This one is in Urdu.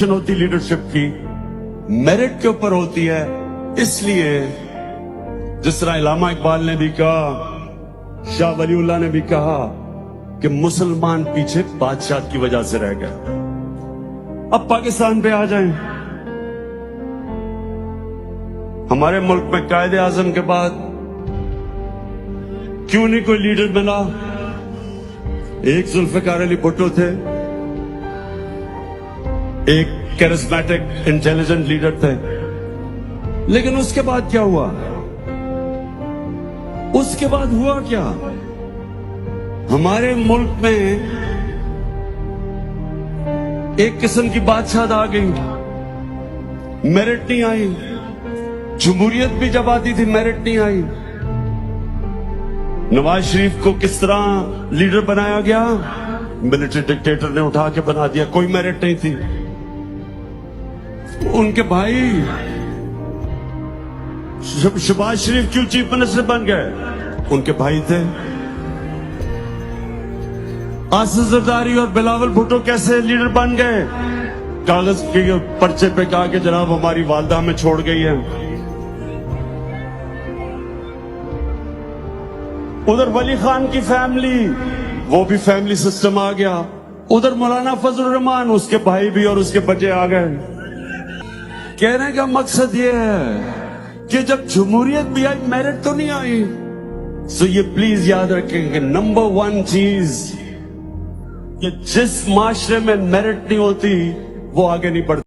ہوتی لیڈرشپ کی میرٹ کے اوپر ہوتی ہے. اس لیے جس طرح علامہ اقبال نے بھی کہا, شاہ ولی اللہ نے بھی کہا کہ مسلمان پیچھے بادشاہ کی وجہ سے رہ گئے. اب پاکستان پہ آ جائیں. ہمارے ملک میں قائد اعظم کے بعد کیوں نہیں کوئی لیڈر بنا؟ ایک ذوالفقار علی بھٹو تھے, ایک کیرزمیٹک انٹیلیجنٹ لیڈر تھے, لیکن اس کے بعد کیا ہوا؟ اس کے بعد ہوا کیا؟ ہمارے ملک میں ایک قسم کی بادشاہت آ گئی, میرٹ نہیں آئی. جمہوریت بھی جب آتی تھی میرٹ نہیں آئی. نواز شریف کو کس طرح لیڈر بنایا گیا؟ ملٹری ڈکٹیٹر نے اٹھا کے بنا دیا, کوئی میرٹ نہیں تھی. ان کے بھائی شہباز شریف کیوں چیف منسٹر بن گئے؟ ان کے بھائی تھے. آصف زرداری اور بلاول بھٹو کیسے لیڈر بن گئے؟ کاغذ کے پرچے پہ کہا کہ جناب ہماری والدہ ہمیں چھوڑ گئی ہے. ادھر ولی خان کی فیملی, وہ بھی فیملی سسٹم آ گیا. ادھر مولانا فضل الرحمان, اس کے بھائی بھی اور اس کے بچے آ گئے. کہنے کا مقصد یہ ہے کہ جب جمہوریت بھی آئی میرٹ تو نہیں آئی. سو یہ پلیز یاد رکھیں کہ نمبر 1 چیز کہ جس معاشرے میں میرٹ نہیں ہوتی وہ آگے نہیں بڑھتی.